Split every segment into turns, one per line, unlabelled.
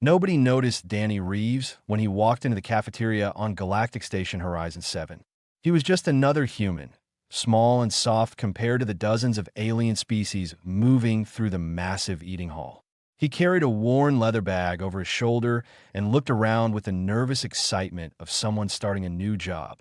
Nobody noticed Danny Reeves when he walked into the cafeteria on Galactic Station Horizon 7. He was just another human, small and soft compared to the dozens of alien species moving through the massive eating hall. He carried a worn leather bag over his shoulder and looked around with the nervous excitement of someone starting a new job.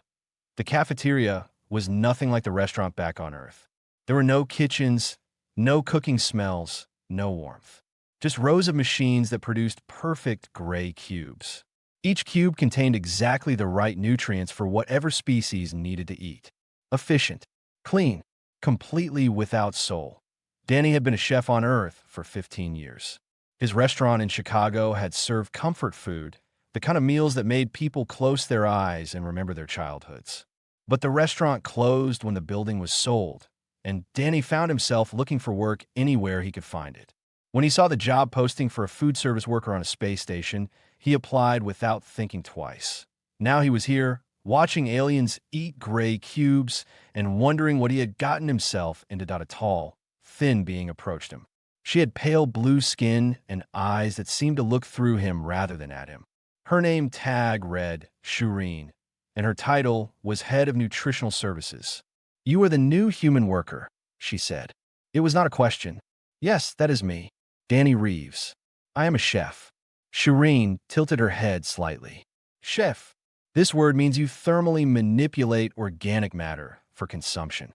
The cafeteria was nothing like the restaurant back on Earth. There were no kitchens, no cooking smells, no warmth. Just rows of machines that produced perfect gray cubes. Each cube contained exactly the right nutrients for whatever species needed to eat. Efficient, clean, completely without soul. Danny had been a chef on Earth for 15 years. His restaurant in Chicago had served comfort food, the kind of meals that made people close their eyes and remember their childhoods. But the restaurant closed when the building was sold, and Danny found himself looking for work anywhere he could find it. When he saw the job posting for a food service worker on a space station, he applied without thinking twice. Now he was here, watching aliens eat gray cubes and wondering what he had gotten himself into. A tall, thin being approached him. She had pale blue skin and eyes that seemed to look through him rather than at him. Her name tag read Shireen, and her title was Head of Nutritional Services. "You are the new human worker," she said. It was not a question. "Yes, that is me. Danny Reeves. I am a chef." Shireen tilted her head slightly. "Chef. This word means you thermally manipulate organic matter for consumption."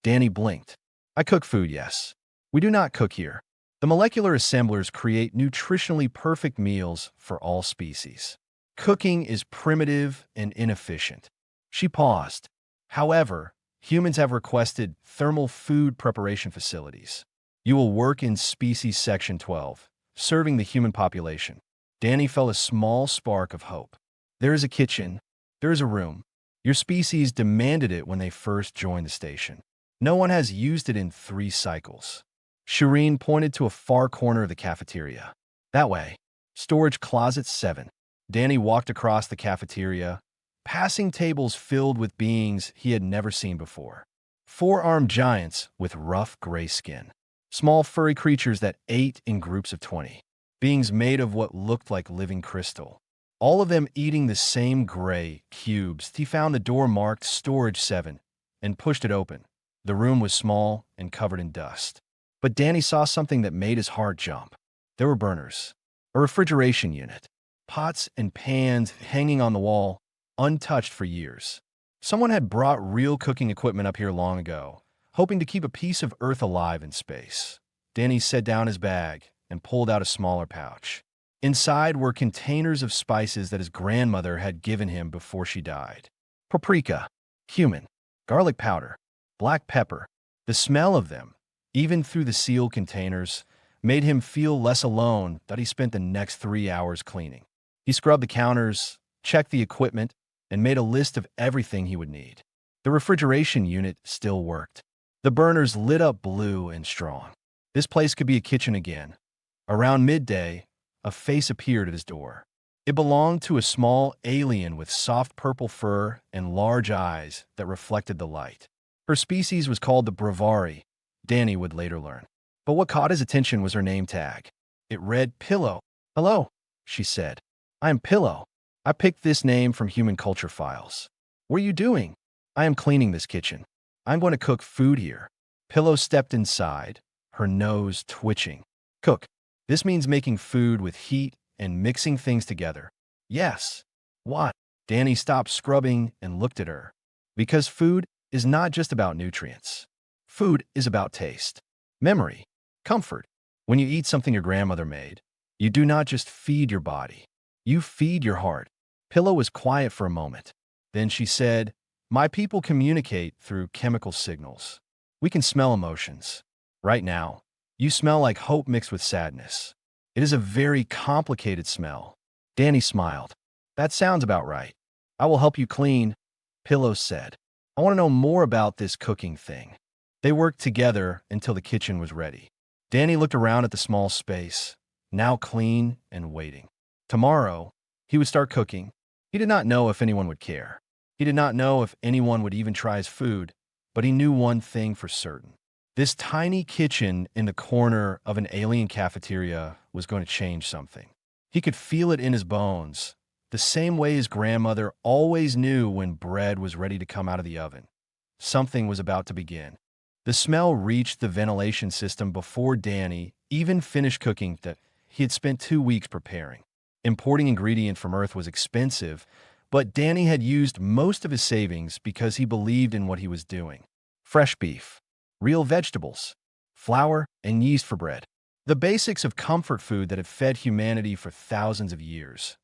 Danny blinked. "I cook food, yes. We do not cook here. The molecular assemblers create nutritionally perfect meals for all species. Cooking is primitive and inefficient." She paused. "However, humans have requested thermal food preparation facilities. You will work in Species Section 12, serving the human population." Danny felt a small spark of hope. "There is a kitchen. There is a room. Your species demanded it when they first joined the station. No one has used it in 3 cycles." Shireen pointed to a far corner of the cafeteria. "That way. Storage Closet 7. Danny walked across the cafeteria, passing tables filled with beings he had never seen before. 4-armed giants with rough gray skin. Small furry creatures that ate in groups of 20. Beings made of what looked like living crystal. All of them eating the same gray cubes. He found the door marked Storage 7 and pushed it open. The room was small and covered in dust. But Danny saw something that made his heart jump. There were burners, a refrigeration unit, pots and pans hanging on the wall, untouched for years. Someone had brought real cooking equipment up here long ago, hoping to keep a piece of Earth alive in space. Danny set down his bag and pulled out a smaller pouch. Inside were containers of spices that his grandmother had given him before she died. Paprika, cumin, garlic powder, black pepper. The smell of them, even through the sealed containers, made him feel less alone that he spent the next 3 hours cleaning. He scrubbed the counters, checked the equipment, and made a list of everything he would need. The refrigeration unit still worked. The burners lit up blue and strong. This place could be a kitchen again. Around midday, a face appeared at his door. It belonged to a small alien with soft purple fur and large eyes that reflected the light. Her species was called the Bravari, Danny would later learn. But what caught his attention was her name tag. It read Pillow. "Hello," she said. "I am Pillow. I picked this name from human culture files." "What are you doing?" "I am cleaning this kitchen. I'm going to cook food here." Pillow stepped inside, her nose twitching. "Cook. This means making food with heat and mixing things together." "Yes." "What?" Danny stopped scrubbing and looked at her. "Because food is not just about nutrients. Food is about taste, memory, comfort. When you eat something your grandmother made, you do not just feed your body, you feed your heart." Pillow was quiet for a moment. Then she said, "My people communicate through chemical signals. We can smell emotions. Right now, you smell like hope mixed with sadness. It is a very complicated smell." Danny smiled. "That sounds about right. I will help you clean," Pillow said. "I want to know more about this cooking thing." They worked together until the kitchen was ready. Danny looked around at the small space, now clean and waiting. Tomorrow, he would start cooking. He did not know if anyone would care. He did not know if anyone would even try his food, but he knew one thing for certain. This tiny kitchen in the corner of an alien cafeteria was going to change something. He could feel it in his bones, the same way his grandmother always knew when bread was ready to come out of the oven. Something was about to begin. The smell reached the ventilation system before Danny even finished cooking that he had spent 2 weeks preparing. Importing ingredient from Earth was expensive, but Danny had used most of his savings because he believed in what he was doing. Fresh beef, real vegetables, flour, and yeast for bread. The basics of comfort food that had fed humanity for thousands of years.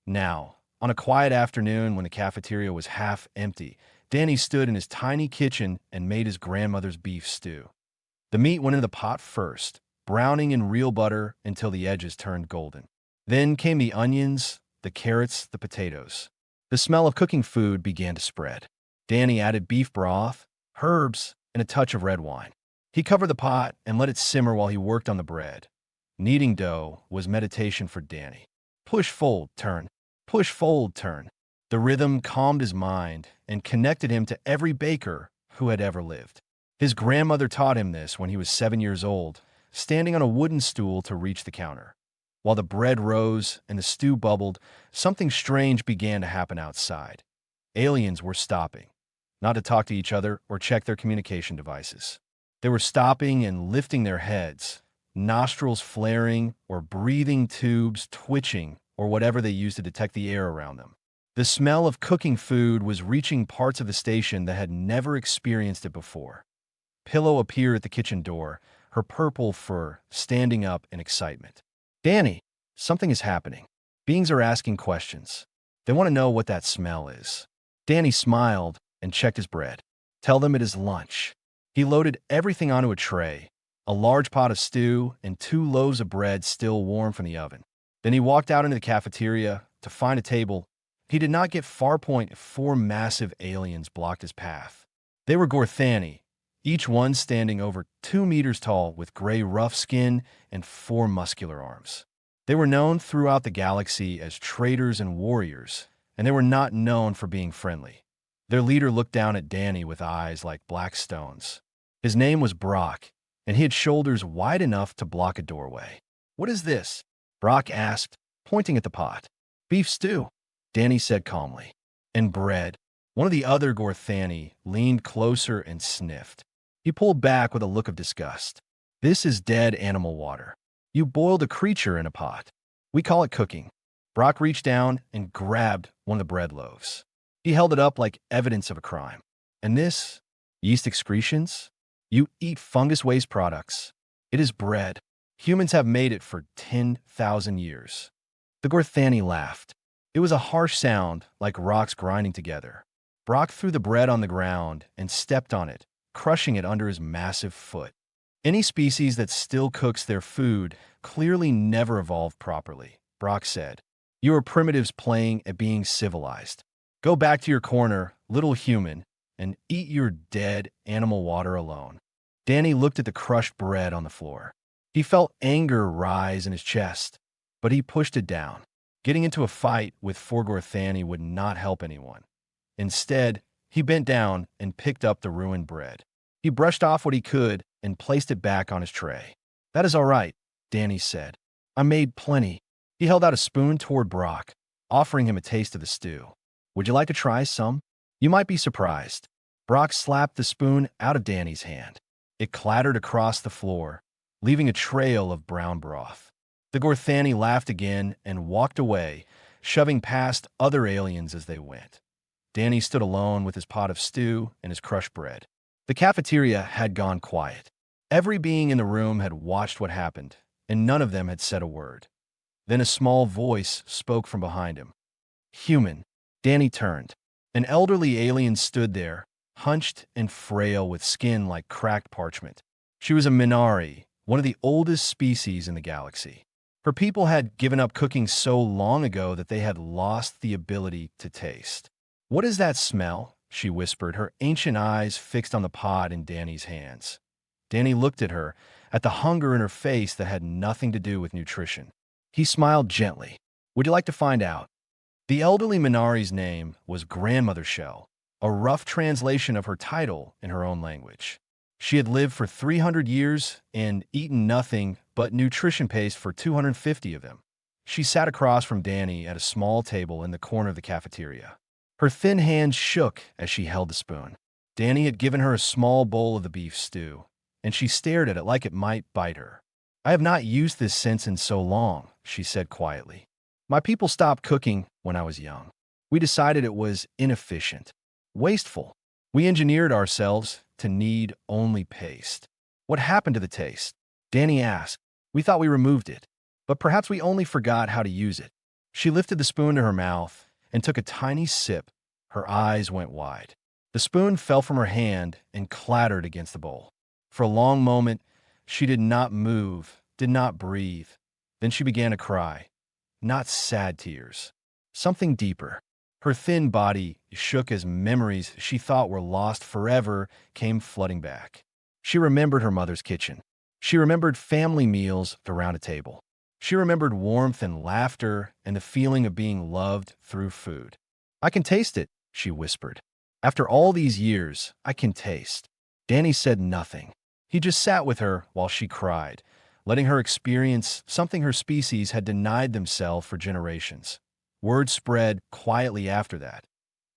Now, on a quiet afternoon when the cafeteria was half empty, Danny stood in his tiny kitchen and made his grandmother's beef stew. The meat went into the pot first, browning in real butter until the edges turned golden. Then came the onions, the carrots, the potatoes. The smell of cooking food began to spread. Danny added beef broth, herbs, and a touch of red wine. He covered the pot and let it simmer while he worked on the bread. Kneading dough was meditation for Danny. Push, fold, turn. Push, fold, turn. The rhythm calmed his mind and connected him to every baker who had ever lived. His grandmother taught him this when he was 7 years old, standing on a wooden stool to reach the counter. While the bread rose and the stew bubbled, something strange began to happen outside. Aliens were stopping, not to talk to each other or check their communication devices. They were stopping and lifting their heads, nostrils flaring or breathing tubes twitching or whatever they used to detect the air around them. The smell of cooking food was reaching parts of the station that had never experienced it before. Pillow appeared at the kitchen door, her purple fur standing up in excitement. Danny, something is happening. Beings are asking questions. They want to know what that smell is. Danny smiled and checked his bread. Tell them it is lunch. He loaded everything onto a tray, a large pot of stew and 2 loaves of bread still warm from the oven. Then he walked out into the cafeteria to find a table. He did not get far point 4 massive aliens blocked his path. They were Gorthani, each one standing over 2 meters tall with gray rough skin and 4 muscular arms. They were known throughout the galaxy as traders and warriors, and they were not known for being friendly. Their leader looked down at Danny with eyes like black stones. His name was Brock, and he had shoulders wide enough to block a doorway. What is this? Brock asked, pointing at the pot. Beef stew, Danny said calmly. And bread. One of the other Gorthani leaned closer and sniffed. He pulled back with a look of disgust. This is dead animal water. You boiled a creature in a pot. We call it cooking. Brock reached down and grabbed one of the bread loaves. He held it up like evidence of a crime. And this? Yeast excretions? You eat fungus waste products. It is bread. Humans have made it for 10,000 years. The Gorthani laughed. It was a harsh sound, like rocks grinding together. Brock threw the bread on the ground and stepped on it, crushing it under his massive foot. Any species that still cooks their food clearly never evolved properly, Brock said. You are primitives playing at being civilized. Go back to your corner, little human, and eat your dead animal water alone. Danny looked at the crushed bread on the floor. He felt anger rise in his chest, but he pushed it down. Getting into a fight with 4 Gorthani would not help anyone. Instead, he bent down and picked up the ruined bread. He brushed off what he could and placed it back on his tray. That is all right, Danny said. I made plenty. He held out a spoon toward Brock, offering him a taste of the stew. Would you like to try some? You might be surprised. Brock slapped the spoon out of Danny's hand. It clattered across the floor, leaving a trail of brown broth. The Gorthani laughed again and walked away, shoving past other aliens as they went. Danny stood alone with his pot of stew and his crushed bread. The cafeteria had gone quiet. Every being in the room had watched what happened, and none of them had said a word. Then a small voice spoke from behind him. Human. Danny turned. An elderly alien stood there, hunched and frail with skin like cracked parchment. She was a Minari, one of the oldest species in the galaxy. Her people had given up cooking so long ago that they had lost the ability to taste. What is that smell? She whispered, her ancient eyes fixed on the pot in Danny's hands. Danny looked at her, at the hunger in her face that had nothing to do with nutrition. He smiled gently. Would you like to find out? The elderly Minari's name was Grandmother Shell, a rough translation of her title in her own language. She had lived for 300 years and eaten nothing but nutrition paste for 250 of them. She sat across from Danny at a small table in the corner of the cafeteria. Her thin hands shook as she held the spoon. Danny had given her a small bowl of the beef stew, and she stared at it like it might bite her. "I have not used this since in so long," she said quietly. "My people stopped cooking when I was young. We decided it was inefficient, wasteful. We engineered ourselves to need only paste." "What happened to the taste?" Danny asked. "We thought we removed it, but perhaps we only forgot how to use it." She lifted the spoon to her mouth and took a tiny sip. Her eyes went wide. The spoon fell from her hand and clattered against the bowl. For a long moment, she did not move, did not breathe. Then she began to cry. Not sad tears. Something deeper. Her thin body shook as memories she thought were lost forever came flooding back. She remembered her mother's kitchen. She remembered family meals around a table. She remembered warmth and laughter and the feeling of being loved through food. "I can taste it," she whispered. "After all these years, I can taste." Danny said nothing. He just sat with her while she cried, letting her experience something her species had denied themselves for generations. Word spread quietly after that.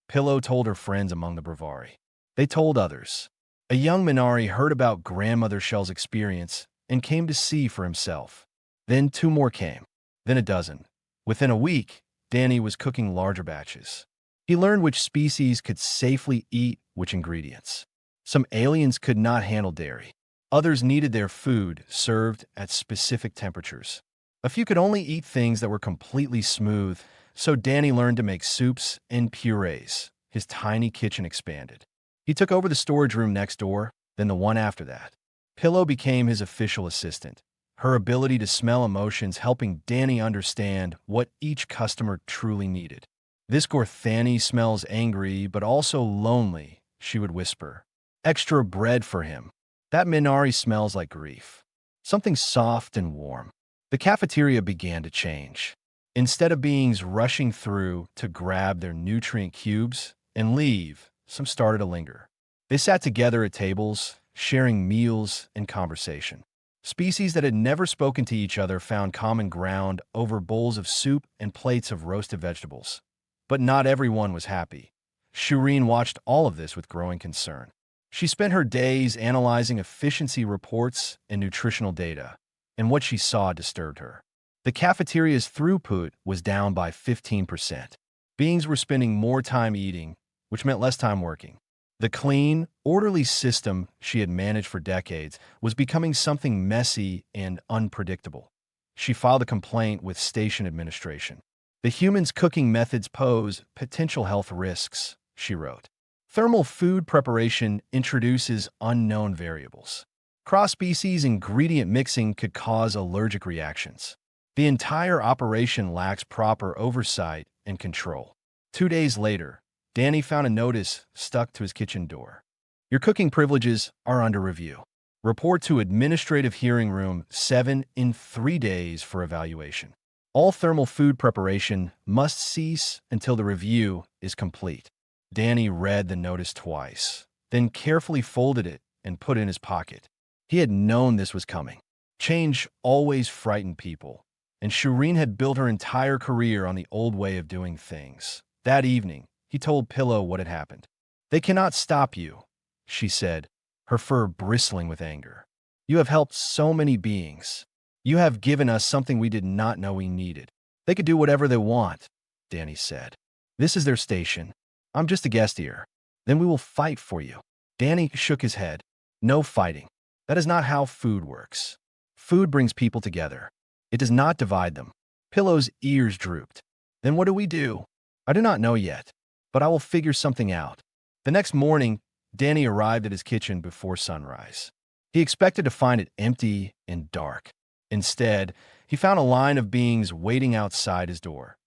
Pillow told her friends among the Brevari. They told others. A young Minari heard about Grandmother Shell's experience and came to see for himself. Then 2 more came, then a dozen. Within a week, Danny was cooking larger batches. He learned which species could safely eat which ingredients. Some aliens could not handle dairy. Others needed their food served at specific temperatures. A few could only eat things that were completely smooth, so Danny learned to make soups and purees. His tiny kitchen expanded. He took over the storage room next door, then the one after that. Pillow became his official assistant, her ability to smell emotions helping Danny understand what each customer truly needed. "This Gorthani smells angry, but also lonely," she would whisper. "Extra bread for him. That Minari smells like grief." Something soft and warm. The cafeteria began to change. Instead of beings rushing through to grab their nutrient cubes and leave, some started to linger. They sat together at tables, sharing meals and conversation. Species that had never spoken to each other found common ground over bowls of soup and plates of roasted vegetables. But not everyone was happy. Shireen watched all of this with growing concern. She spent her days analyzing efficiency reports and nutritional data, and what she saw disturbed her. The cafeteria's throughput was down by 15%. Beings were spending more time eating, which meant less time working. The clean, orderly system she had managed for decades was becoming something messy and unpredictable. She filed a complaint with station administration. "The humans' cooking methods pose potential health risks," she wrote. "Thermal food preparation introduces unknown variables. Cross-species ingredient mixing could cause allergic reactions. The entire operation lacks proper oversight and control." 2 days later, Danny found a notice stuck to his kitchen door. "Your cooking privileges are under review. Report to Administrative Hearing Room 7 in 3 days for evaluation. All thermal food preparation must cease until the review is complete." Danny read the notice twice, then carefully folded it and put it in his pocket. He had known this was coming. Change always frightened people, and Shireen had built her entire career on the old way of doing things. That evening, he told Pillow what had happened. "They cannot stop you," she said, her fur bristling with anger. "You have helped so many beings. You have given us something we did not know we needed." "They could do whatever they want," Danny said. "This is their station. I'm just a guest here. Then we will fight for you." Danny shook his head. "No fighting. That is not how food works. Food brings people together. It does not divide them." Pillow's ears drooped. "Then what do we do?" "I do not know yet, but I will figure something out." The next morning, Danny arrived at his kitchen before sunrise. He expected to find it empty and dark. Instead, he found a line of beings waiting outside his door.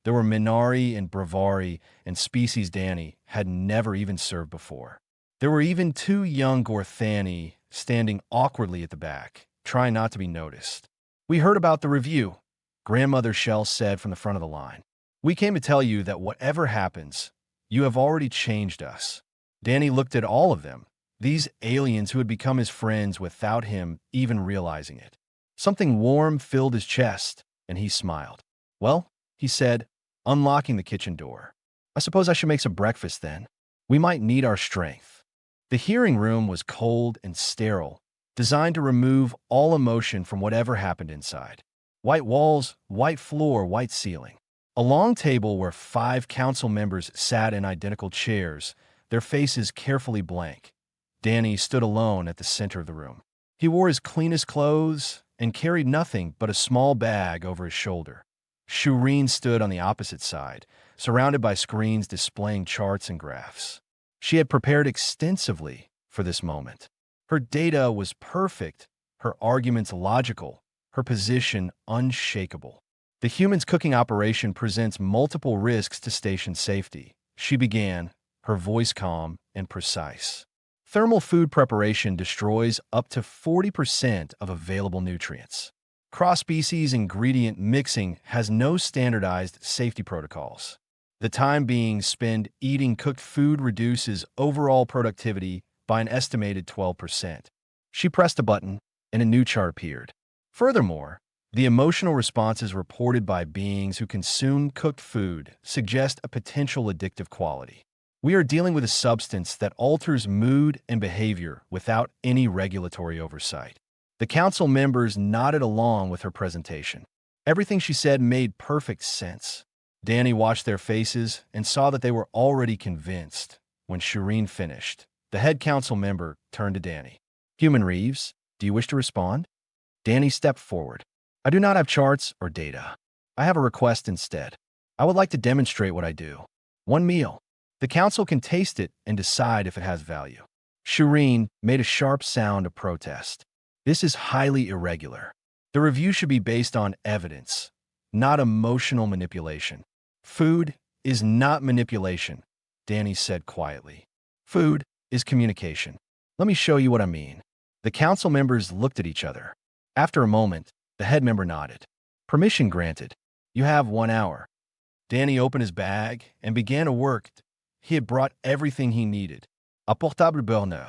There were Minari and Brevari and species Danny had never even served before. There were even 2 young Gorthani standing awkwardly at the back, trying not to be noticed. "We heard about the review," Grandmother Shell said from the front of the line. "We came to tell you that whatever happens, you have already changed us." Danny looked at all of them, these aliens who had become his friends without him even realizing it. Something warm filled his chest, and he smiled. Well, he said, unlocking the kitchen door. I suppose I should make some breakfast then. We might need our strength. The hearing room was cold and sterile, designed to remove all emotion from whatever happened inside. White walls, white floor, white ceiling. A long table where 5 council members sat in identical chairs, their faces carefully blank. Danny stood alone at the center of the room. He wore his cleanest clothes and carried nothing but a small bag over his shoulder. Shireen stood on the opposite side, surrounded by screens displaying charts and graphs. She had prepared extensively for this moment. Her data was perfect, her arguments logical, her position unshakable. The human's cooking operation presents multiple risks to station safety. She began, her voice calm and precise. Thermal food preparation destroys up to 40% of available nutrients. Cross-species ingredient mixing has no standardized safety protocols. The time being spent eating cooked food reduces overall productivity by an estimated 12%. She pressed a button, and a new chart appeared. Furthermore, the emotional responses reported by beings who consume cooked food suggest a potential addictive quality. We are dealing with a substance that alters mood and behavior without any regulatory oversight. The council members nodded along with her presentation. Everything she said made perfect sense. Danny watched their faces and saw that they were already convinced. When Shireen finished, the head council member turned to Danny. Human Reeves, do you wish to respond? Danny stepped forward. I do not have charts or data. I have a request instead. I would like to demonstrate what I do. One meal. The council can taste it and decide if it has value. Shireen made a sharp sound of protest. This is highly irregular. The review should be based on evidence, not emotional manipulation. Food is not manipulation, Danny said quietly. Food is communication. Let me show you what I mean. The council members looked at each other. After a moment, the head member nodded. Permission granted. You have 1 hour. Danny opened his bag and began to work. He had brought everything he needed. A portable burner,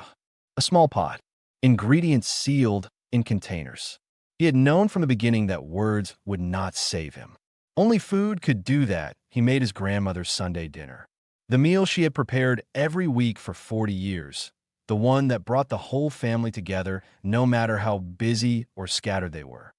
a small pot, ingredients sealed in containers. He had known from the beginning that words would not save him. Only food could do that. He made his grandmother's Sunday dinner. The meal she had prepared every week for 40 years. The one that brought the whole family together, no matter how busy or scattered they were.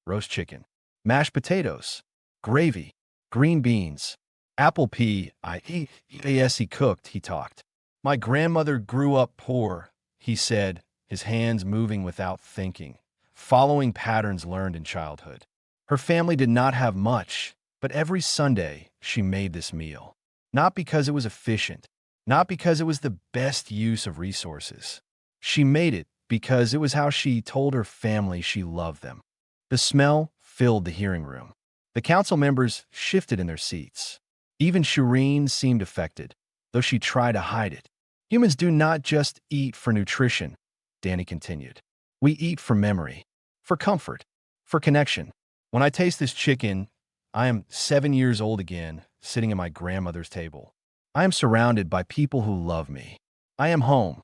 Roast chicken, mashed potatoes, gravy, green beans, apple pie, he cooked, he talked. My grandmother grew up poor, he said, his hands moving without thinking, following patterns learned in childhood. Her family did not have much, but every Sunday she made this meal. Not because it was efficient, not because it was the best use of resources. She made it because it was how she told her family she loved them. The smell filled the hearing room. The council members shifted in their seats. Even Shireen seemed affected, though she tried to hide it. Humans do not just eat for nutrition, Danny continued. We eat for memory, for comfort, for connection. When I taste this chicken, I am 7 years old again, sitting at my grandmother's table. I am surrounded by people who love me. I am home.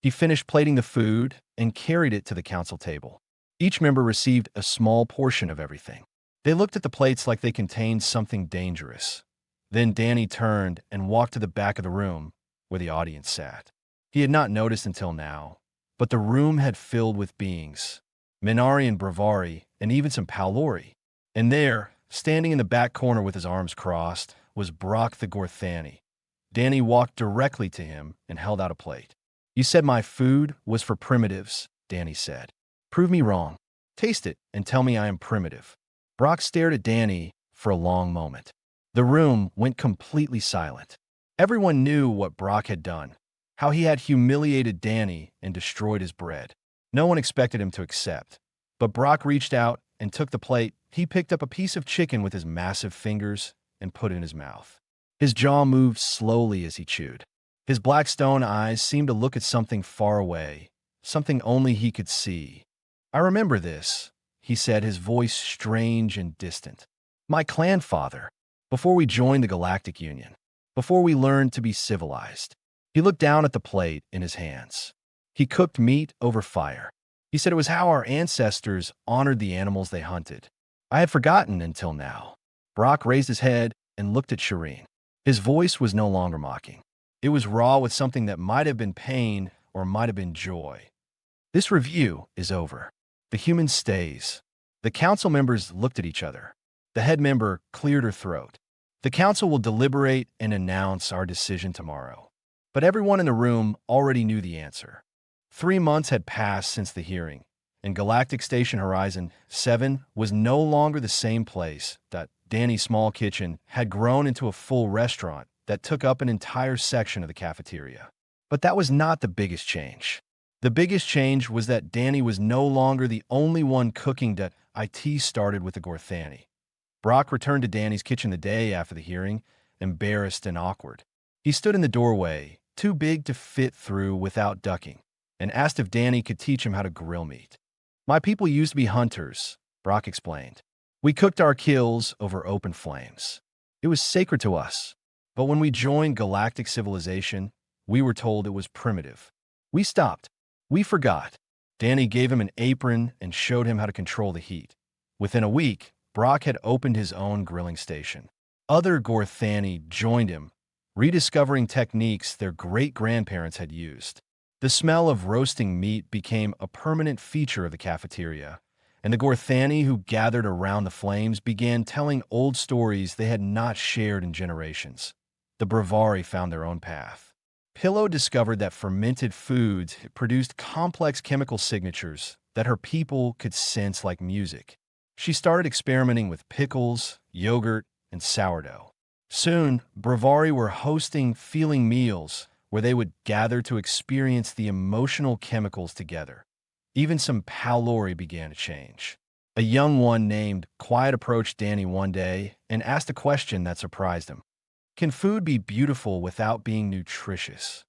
He finished plating the food and carried it to the council table. Each member received a small portion of everything. They looked at the plates like they contained something dangerous. Then Danny turned and walked to the back of the room where the audience sat. He had not noticed until now, but the room had filled with beings, Minari and Bravari, and even some Palori. And there, standing in the back corner with his arms crossed, was Brock the Gorthani. Danny walked directly to him and held out a plate. You said my food was for primitives, Danny said. Prove me wrong. Taste it and tell me I am primitive. Brock stared at Danny for a long moment. The room went completely silent. Everyone knew what Brock had done, how he had humiliated Danny and destroyed his bread. No one expected him to accept. But Brock reached out and took the plate. He picked up a piece of chicken with his massive fingers and put it in his mouth. His jaw moved slowly as he chewed. His black stone eyes seemed to look at something far away, something only he could see. I remember this, he said, his voice strange and distant. My clan father, before we joined the Galactic Union, before we learned to be civilized. He looked down at the plate in his hands. He cooked meat over fire. He said it was how our ancestors honored the animals they hunted. I had forgotten until now. Brock raised his head and looked at Shireen. His voice was no longer mocking. It was raw with something that might have been pain or might have been joy. This review is over. The human stays. The council members looked at each other. The head member cleared her throat. The council will deliberate and announce our decision tomorrow. But everyone in the room already knew the answer. 3 months had passed since the hearing, and Galactic Station Horizon 7 was no longer the same place. That Danny's small kitchen had grown into a full restaurant that took up an entire section of the cafeteria. But that was not the biggest change. The biggest change was that Danny was no longer the only one cooking. That IT started with the Gorthani. Brock returned to Danny's kitchen the day after the hearing, embarrassed and awkward. He stood in the doorway, too big to fit through without ducking, and asked if Danny could teach him how to grill meat. My people used to be hunters, Brock explained. We cooked our kills over open flames. It was sacred to us. But when we joined galactic civilization, we were told it was primitive. We stopped. We forgot. Danny gave him an apron and showed him how to control the heat. Within a week, Brock had opened his own grilling station. Other Gorthani joined him, rediscovering techniques their great-grandparents had used. The smell of roasting meat became a permanent feature of the cafeteria, and the Gorthani who gathered around the flames began telling old stories they had not shared in generations. The Bravari found their own path. Pillow discovered that fermented foods produced complex chemical signatures that her people could sense like music. She started experimenting with pickles, yogurt, and sourdough. Soon, Bravari were hosting feeling meals where they would gather to experience the emotional chemicals together. Even some Palori began to change. A young one named Quiet approached Danny one day and asked a question that surprised him. Can food be beautiful without being nutritious?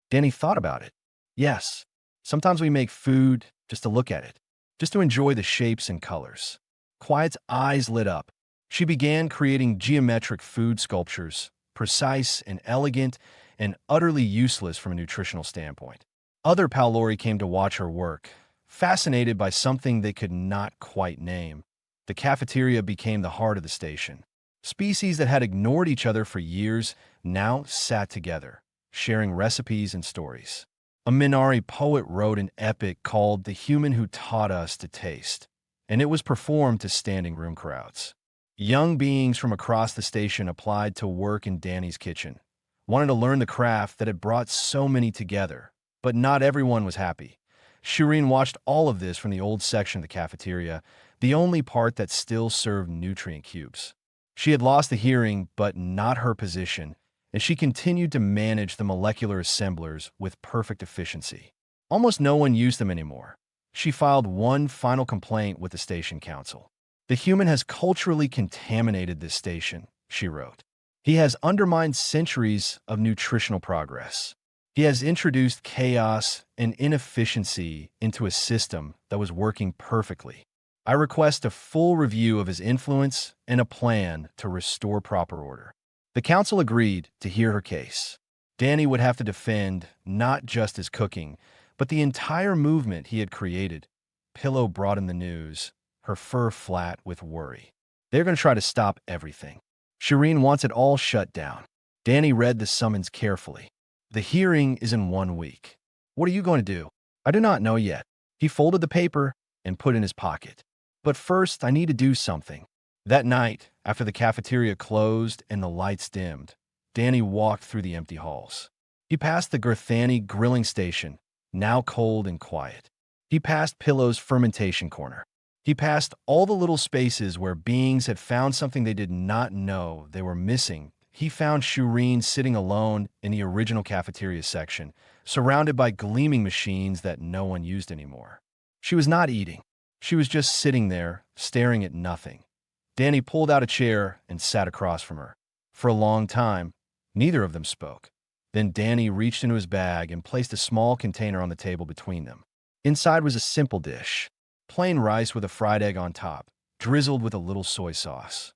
Danny thought about it. Yes, sometimes we make food just to look at it, just to enjoy the shapes and colors. Quiet's eyes lit up. She began creating geometric food sculptures, precise and elegant and utterly useless from a nutritional standpoint. Other Palori came to watch her work, fascinated by something they could not quite name. The cafeteria became the heart of the station. Species that had ignored each other for years now sat together, sharing recipes and stories. A Minari poet wrote an epic called The Human Who Taught Us to Taste, and it was performed to standing room crowds. Young beings from across the station applied to work in Danny's kitchen, wanted to learn the craft that had brought so many together, but not everyone was happy. Shireen watched all of this from the old section of the cafeteria, the only part that still served nutrient cubes. She had lost the hearing, but not her position, and she continued to manage the molecular assemblers with perfect efficiency. Almost no one used them anymore. She filed one final complaint with the station council. The human has culturally contaminated this station, she wrote. He has undermined centuries of nutritional progress. He has introduced chaos and inefficiency into a system that was working perfectly. I request a full review of his influence and a plan to restore proper order. The council agreed to hear her case. Danny would have to defend not just his cooking, but the entire movement he had created. Pillow brought in the news, her fur flat with worry. They're going to try to stop everything. Shireen wants it all shut down. Danny read the summons carefully. The hearing is in 1 week. What are you going to do? I do not know yet. He folded the paper and put it in his pocket. But first, I need to do something. That night, after the cafeteria closed and the lights dimmed, Danny walked through the empty halls. He passed the Gorthani grilling station, now cold and quiet. He passed Pillow's fermentation corner. He passed all the little spaces where beings had found something they did not know they were missing. He found Shireen sitting alone in the original cafeteria section, surrounded by gleaming machines that no one used anymore. She was not eating. She was just sitting there, staring at nothing. Danny pulled out a chair and sat across from her. For a long time, neither of them spoke. Then Danny reached into his bag and placed a small container on the table between them. Inside was a simple dish, plain rice with a fried egg on top, drizzled with a little soy sauce.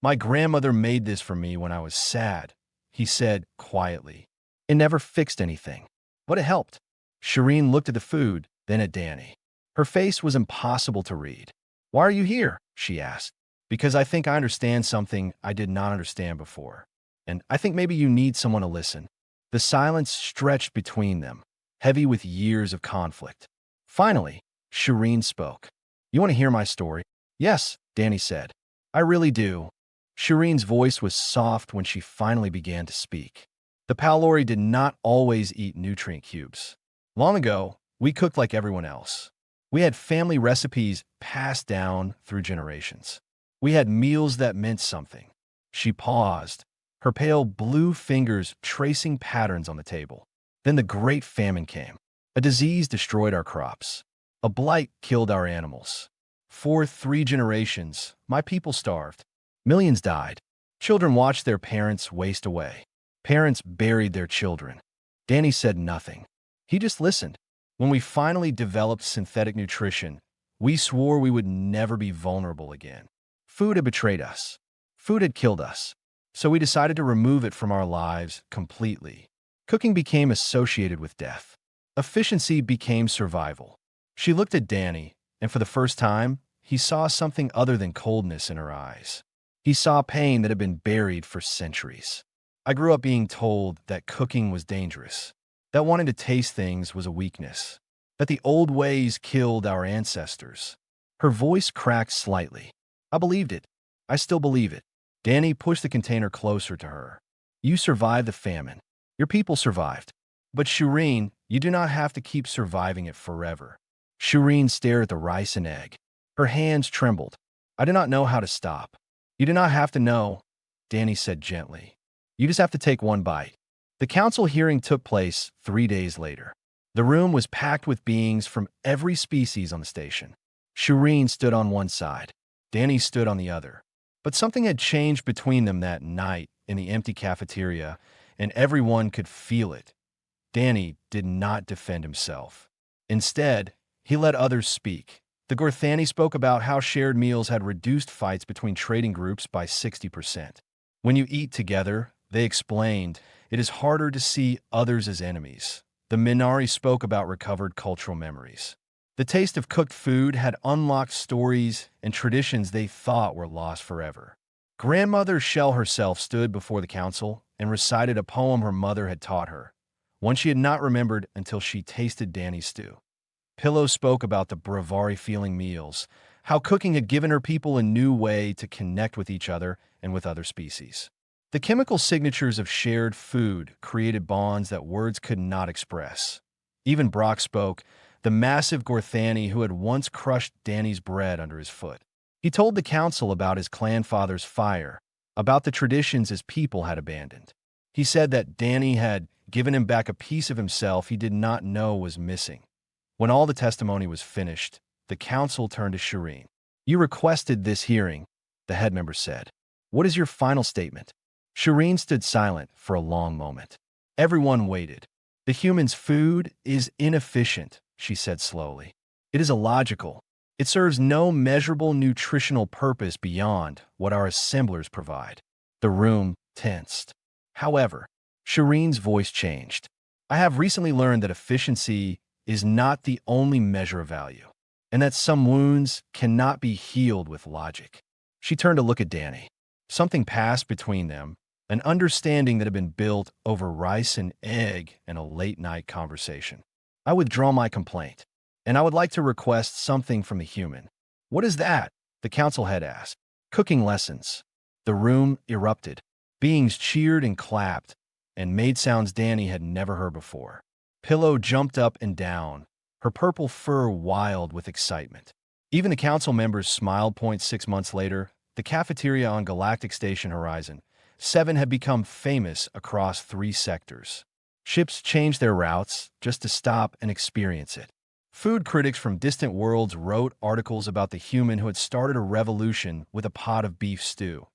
My grandmother made this for me when I was sad, he said quietly. It never fixed anything, but it helped. Shireen looked at the food, then at Danny. Her face was impossible to read. Why are you here? She asked. because I think I understand something I did not understand before. And I think maybe you need someone to listen." The silence stretched between them, heavy with years of conflict. Finally, Shireen spoke. "You want to hear my story?" "Yes," Danny said. "I really do." Shireen's voice was soft when she finally began to speak. "The Palori did not always eat nutrient cubes. Long ago, we cooked like everyone else. We had family recipes passed down through generations. We had meals that meant something." She paused, her pale blue fingers tracing patterns on the table. Then the Great Famine came. A disease destroyed our crops. A blight killed our animals. For 3 generations, my people starved. Millions died. Children watched their parents waste away. Parents buried their children. Danny said nothing. He just listened. When we finally developed synthetic nutrition, we swore we would never be vulnerable again. Food had betrayed us. Food had killed us. So we decided to remove it from our lives completely. Cooking became associated with death. Efficiency became survival. She looked at Danny, and for the first time, he saw something other than coldness in her eyes. He saw pain that had been buried for centuries. "I grew up being told that cooking was dangerous, that wanting to taste things was a weakness, that the old ways killed our ancestors." Her voice cracked slightly. "I believed it. I still believe it." Danny pushed the container closer to her. "You survived the famine. Your people survived. But Shireen, you do not have to keep surviving it forever." Shireen stared at the rice and egg. Her hands trembled. "I do not know how to stop." "You do not have to know," Danny said gently. "You just have to take one bite." The council hearing took place 3 days later. The room was packed with beings from every species on the station. Shireen stood on one side. Danny stood on the other. But something had changed between them that night in the empty cafeteria, and everyone could feel it. Danny did not defend himself. Instead, he let others speak. The Gorthani spoke about how shared meals had reduced fights between trading groups by 60%. When you eat together, they explained, it is harder to see others as enemies. The Minari spoke about recovered cultural memories. The taste of cooked food had unlocked stories and traditions they thought were lost forever. Grandmother Shell herself stood before the council and recited a poem her mother had taught her, one she had not remembered until she tasted Danny's stew. Pillow spoke about the Bravari-feeling meals, how cooking had given her people a new way to connect with each other and with other species. The chemical signatures of shared food created bonds that words could not express. Even Brock spoke, the massive Gorthani who had once crushed Danny's bread under his foot. He told the council about his clan father's fire, about the traditions his people had abandoned. He said that Danny had given him back a piece of himself he did not know was missing. When all the testimony was finished, the council turned to Shireen. "You requested this hearing," the head member said. "What is your final statement?" Shireen stood silent for a long moment. Everyone waited. "The human's food is inefficient," she said slowly. "It is illogical. It serves no measurable nutritional purpose beyond what our assemblers provide." The room tensed. However, Shireen's voice changed. "I have recently learned that efficiency is not the only measure of value, and that some wounds cannot be healed with logic." She turned to look at Danny. Something passed between them, an understanding that had been built over rice and egg and a late-night conversation. "I withdraw my complaint, and I would like to request something from the human." "What is that?" the council head asked. "Cooking lessons." The room erupted. Beings cheered and clapped, and made sounds Danny had never heard before. Pillow jumped up and down, her purple fur wild with excitement. Even the council members smiled. 6 months later, the cafeteria on Galactic Station Horizon 7 had become famous across 3 sectors. Ships changed their routes just to stop and experience it. Food critics from distant worlds wrote articles about the human who had started a revolution with a pot of beef stew.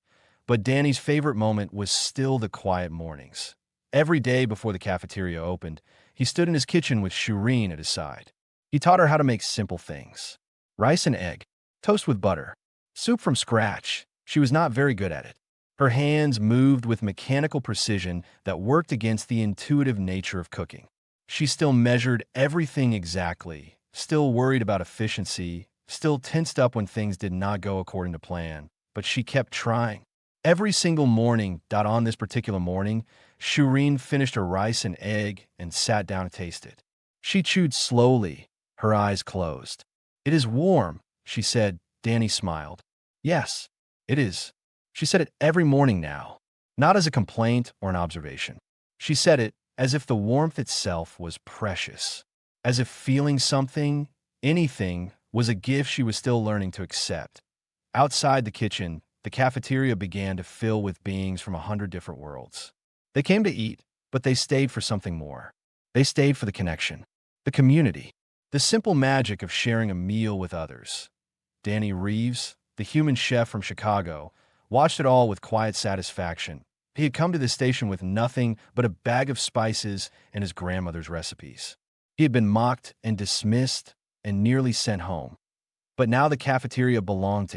But Danny's favorite moment was still the quiet mornings. Every day before the cafeteria opened, he stood in his kitchen with Shireen at his side. He taught her how to make simple things. Rice and egg, toast with butter, soup from scratch. She was not very good at it. Her hands moved with mechanical precision that worked against the intuitive nature of cooking. She still measured everything exactly, still worried about efficiency, still tensed up when things did not go according to plan. but she kept trying. Every single morning, on this particular morning, Shireen finished her rice and egg and sat down to taste it. She chewed slowly, her eyes closed. "It is warm," she said. Danny smiled. "Yes, it is." She said it every morning now, not as a complaint or an observation. She said it as if the warmth itself was precious, as if feeling something, anything, was a gift she was still learning to accept. Outside the kitchen, the cafeteria began to fill with beings from 100 different worlds. They came to eat, but they stayed for something more. They stayed for the connection, the community, the simple magic of sharing a meal with others. Danny Reeves, the human chef from Chicago, watched it all with quiet satisfaction. He had come to this station with nothing but a bag of spices and his grandmother's recipes. He had been mocked and dismissed and nearly sent home. But now the cafeteria belonged to him.